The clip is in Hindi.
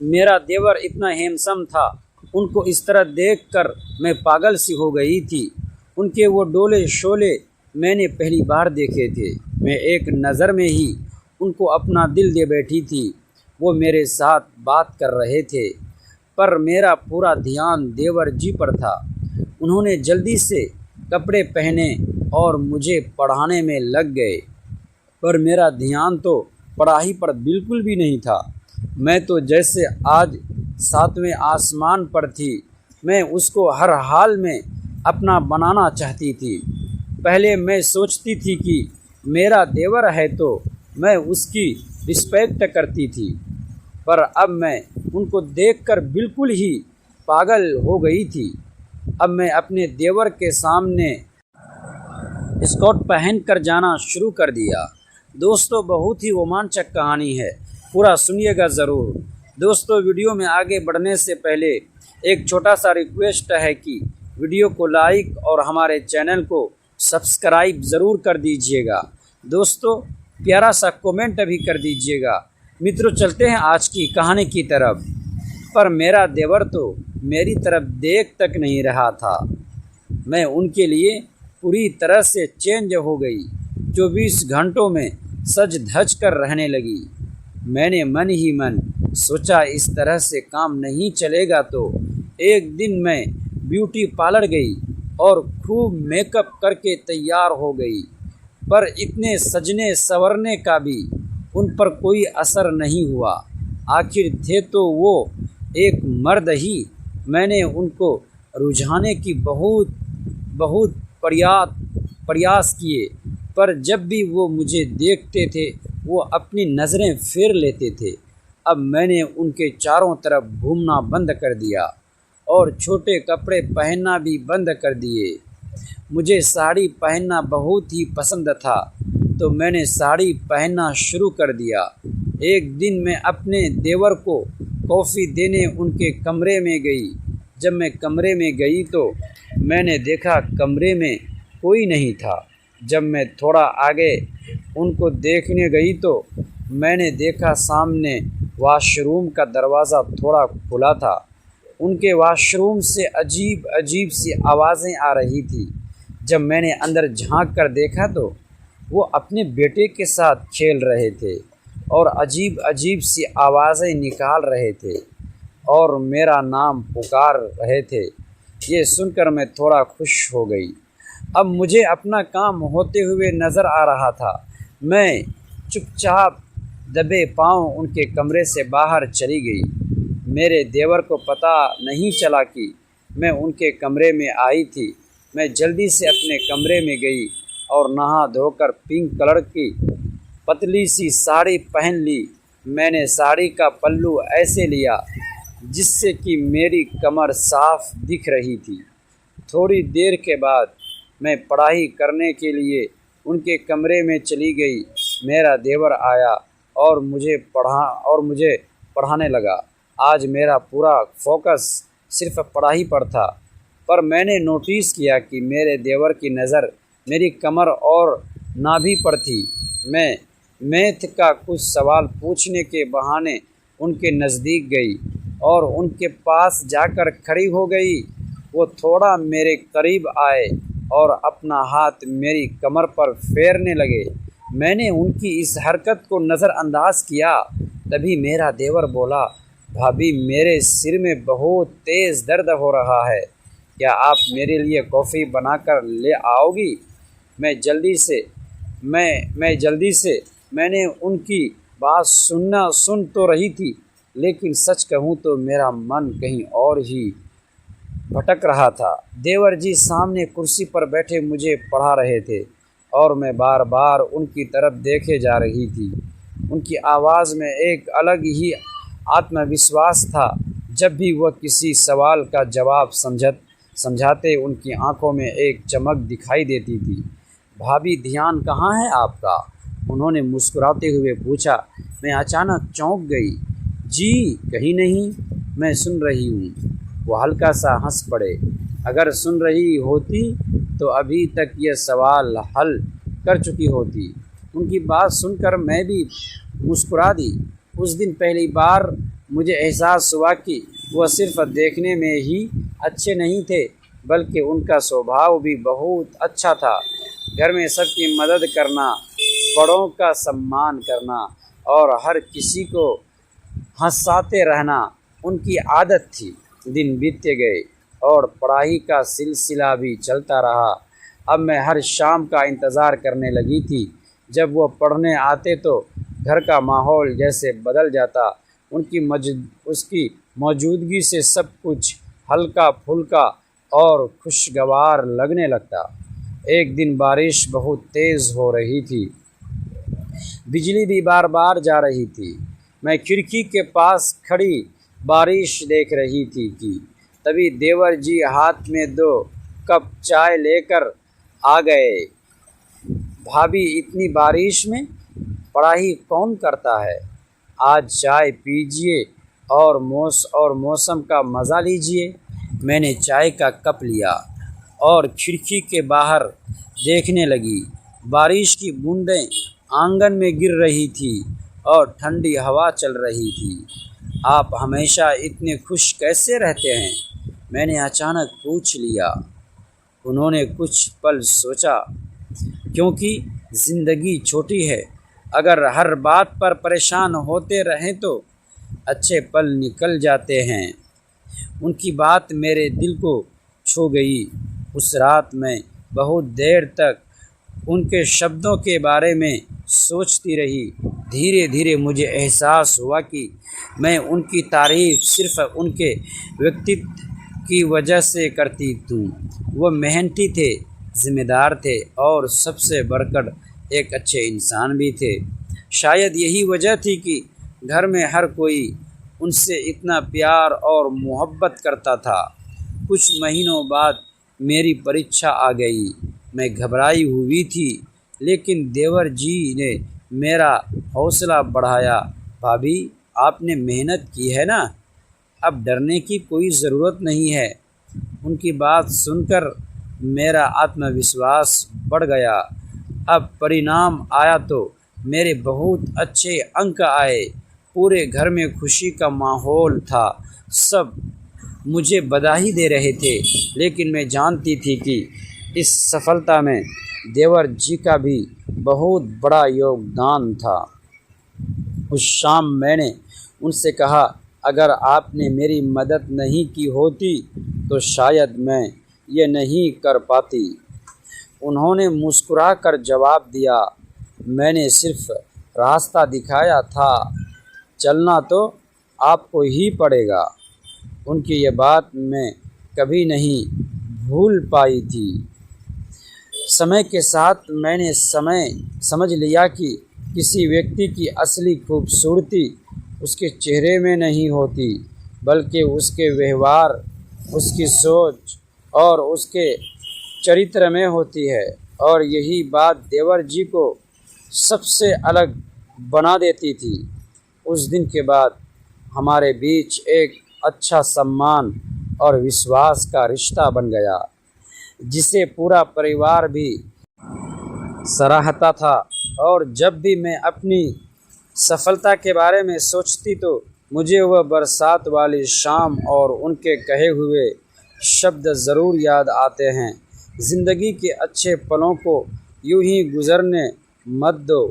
मेरा देवर इतना हैंडसम था, उनको इस तरह देखकर मैं पागल सी हो गई थी। उनके वो डोले शोले मैंने पहली बार देखे थे। मैं एक नज़र में ही उनको अपना दिल दे बैठी थी। वो मेरे साथ बात कर रहे थे, पर मेरा पूरा ध्यान देवर जी पर था। उन्होंने जल्दी से कपड़े पहने और मुझे पढ़ाने में लग गए, पर मेरा ध्यान तो पढ़ाई पर बिल्कुल भी नहीं था। मैं तो जैसे आज 7वें आसमान पर थी। मैं उसको हर हाल में अपना बनाना चाहती थी। पहले मैं सोचती थी कि मेरा देवर है तो मैं उसकी रिस्पेक्ट करती थी, पर अब मैं उनको देखकर बिल्कुल ही पागल हो गई थी। अब मैं अपने देवर के सामने स्कर्ट पहन कर जाना शुरू कर दिया। दोस्तों, बहुत ही रोमांचक कहानी है, पूरा सुनिएगा ज़रूर। दोस्तों, वीडियो में आगे बढ़ने से पहले एक छोटा सा रिक्वेस्ट है कि वीडियो को लाइक और हमारे चैनल को सब्सक्राइब ज़रूर कर दीजिएगा। दोस्तों, प्यारा सा कमेंट भी कर दीजिएगा। मित्रों, चलते हैं आज की कहानी की तरफ। पर मेरा देवर तो मेरी तरफ देख तक नहीं रहा था। मैं उनके लिए पूरी तरह से चेंज हो गई। 24 घंटों में सज धज कर रहने लगी। मैंने मन ही मन सोचा इस तरह से काम नहीं चलेगा, तो एक दिन मैं ब्यूटी पार्लर गई और खूब मेकअप करके तैयार हो गई। पर इतने सजने संवरने का भी उन पर कोई असर नहीं हुआ। आखिर थे तो वो एक मर्द ही। मैंने उनको रुझाने की बहुत बहुत प्रयास किए, पर जब भी वो मुझे देखते थे वो अपनी नज़रें फेर लेते थे। अब मैंने उनके चारों तरफ घूमना बंद कर दिया और छोटे कपड़े पहनना भी बंद कर दिए। मुझे साड़ी पहनना बहुत ही पसंद था, तो मैंने साड़ी पहनना शुरू कर दिया। एक दिन मैं अपने देवर को कॉफ़ी देने उनके कमरे में गई। जब मैं कमरे में गई तो मैंने देखा कमरे में कोई नहीं था। जब मैं थोड़ा आगे उनको देखने गई तो मैंने देखा सामने वॉशरूम का दरवाज़ा थोड़ा खुला था। उनके वॉशरूम से अजीब अजीब सी आवाज़ें आ रही थी। जब मैंने अंदर झांक कर देखा तो वो अपने बेटे के साथ खेल रहे थे और अजीब अजीब सी आवाज़ें निकाल रहे थे और मेरा नाम पुकार रहे थे। ये सुनकर मैं थोड़ा खुश हो गई। अब मुझे अपना काम होते हुए नज़र आ रहा था। मैं चुपचाप दबे पाँव उनके कमरे से बाहर चली गई। मेरे देवर को पता नहीं चला कि मैं उनके कमरे में आई थी। मैं जल्दी से अपने कमरे में गई और नहा धोकर पिंक कलर की पतली सी साड़ी पहन ली। मैंने साड़ी का पल्लू ऐसे लिया जिससे कि मेरी कमर साफ दिख रही थी। थोड़ी देर के बाद मैं पढ़ाई करने के लिए उनके कमरे में चली गई। मेरा देवर आया और मुझे पढ़ाने लगा। आज मेरा पूरा फोकस सिर्फ पढ़ाई पर था, पर मैंने नोटिस किया कि मेरे देवर की नज़र मेरी कमर और नाभि पर थी। मैं मैथ का कुछ सवाल पूछने के बहाने उनके नज़दीक गई और उनके पास जाकर खड़ी हो गई। वो थोड़ा मेरे करीब आए और अपना हाथ मेरी कमर पर फेरने लगे। मैंने उनकी इस हरकत को नज़रअंदाज किया। तभी मेरा देवर बोला, भाभी, मेरे सिर में बहुत तेज़ दर्द हो रहा है, क्या आप मेरे लिए कॉफ़ी बनाकर ले आओगी? मैं जल्दी से मैंने उनकी बात सुन तो रही थी, लेकिन सच कहूँ तो मेरा मन कहीं और ही भटक रहा था। देवर जी सामने कुर्सी पर बैठे मुझे पढ़ा रहे थे और मैं बार बार उनकी तरफ देखे जा रही थी। उनकी आवाज़ में एक अलग ही आत्मविश्वास था। जब भी वह किसी सवाल का जवाब समझाते उनकी आंखों में एक चमक दिखाई देती थी। भाभी, ध्यान कहाँ है आपका? उन्होंने मुस्कुराते हुए पूछा। मैं अचानक चौंक गई। जी कहीं नहीं, मैं सुन रही हूँ। वो हल्का सा हंस पड़े। अगर सुन रही होती तो अभी तक ये सवाल हल कर चुकी होती। उनकी बात सुनकर मैं भी मुस्कुरा दी। उस दिन पहली बार मुझे एहसास हुआ कि वह सिर्फ देखने में ही अच्छे नहीं थे, बल्कि उनका स्वभाव भी बहुत अच्छा था। घर में सबकी मदद करना, बड़ों का सम्मान करना और हर किसी को हंसाते रहना उनकी आदत थी। दिन बीतते गए और पढ़ाई का सिलसिला भी चलता रहा। अब मैं हर शाम का इंतज़ार करने लगी थी। जब वो पढ़ने आते तो घर का माहौल जैसे बदल जाता। उसकी मौजूदगी से सब कुछ हल्का फुल्का और खुशगवार लगने लगता। एक दिन बारिश बहुत तेज़ हो रही थी, बिजली भी बार बार जा रही थी। मैं खिड़की के पास खड़ी बारिश देख रही थी कि तभी देवर जी हाथ में 2 कप चाय लेकर आ गए। भाभी, इतनी बारिश में पढ़ाई कौन करता है? आज चाय पीजिए और मौसम का मज़ा लीजिए। मैंने चाय का कप लिया और खिड़की के बाहर देखने लगी। बारिश की बूंदें आंगन में गिर रही थी और ठंडी हवा चल रही थी। आप हमेशा इतने खुश कैसे रहते हैं? मैंने अचानक पूछ लिया। उन्होंने कुछ पल सोचा। क्योंकि ज़िंदगी छोटी है, अगर हर बात पर परेशान होते रहें तो अच्छे पल निकल जाते हैं। उनकी बात मेरे दिल को छू गई। उस रात मैं बहुत देर तक उनके शब्दों के बारे में सोचती रही। धीरे धीरे मुझे एहसास हुआ कि मैं उनकी तारीफ़ सिर्फ़ उनके व्यक्तित्व की वजह से करती हूँ। वो मेहनती थे, ज़िम्मेदार थे और सबसे बढ़कर एक अच्छे इंसान भी थे। शायद यही वजह थी कि घर में हर कोई उनसे इतना प्यार और मोहब्बत करता था। कुछ महीनों बाद मेरी परीक्षा आ गई। मैं घबराई हुई थी, लेकिन देवर जी ने मेरा हौसला बढ़ाया। भाभी, आपने मेहनत की है ना, अब डरने की कोई ज़रूरत नहीं है। उनकी बात सुनकर मेरा आत्मविश्वास बढ़ गया। अब परिणाम आया तो मेरे बहुत अच्छे अंक आए। पूरे घर में खुशी का माहौल था। सब मुझे बधाई दे रहे थे, लेकिन मैं जानती थी कि इस सफलता में देवर जी का भी बहुत बड़ा योगदान था। उस शाम मैंने उनसे कहा, अगर आपने मेरी मदद नहीं की होती तो शायद मैं ये नहीं कर पाती। उन्होंने मुस्कुराकर जवाब दिया, मैंने सिर्फ रास्ता दिखाया था, चलना तो आपको ही पड़ेगा। उनकी ये बात मैं कभी नहीं भूल पाई थी। समय के साथ मैंने समझ लिया कि किसी व्यक्ति की असली खूबसूरती उसके चेहरे में नहीं होती, बल्कि उसके व्यवहार, उसकी सोच और उसके चरित्र में होती है। और यही बात देवर जी को सबसे अलग बना देती थी। उस दिन के बाद हमारे बीच एक अच्छा सम्मान और विश्वास का रिश्ता बन गया, जिसे पूरा परिवार भी सराहता था। और जब भी मैं अपनी सफलता के बारे में सोचती तो मुझे वह बरसात वाली शाम और उनके कहे हुए शब्द ज़रूर याद आते हैं, ज़िंदगी के अच्छे पलों को यूं ही गुज़रने मत दो।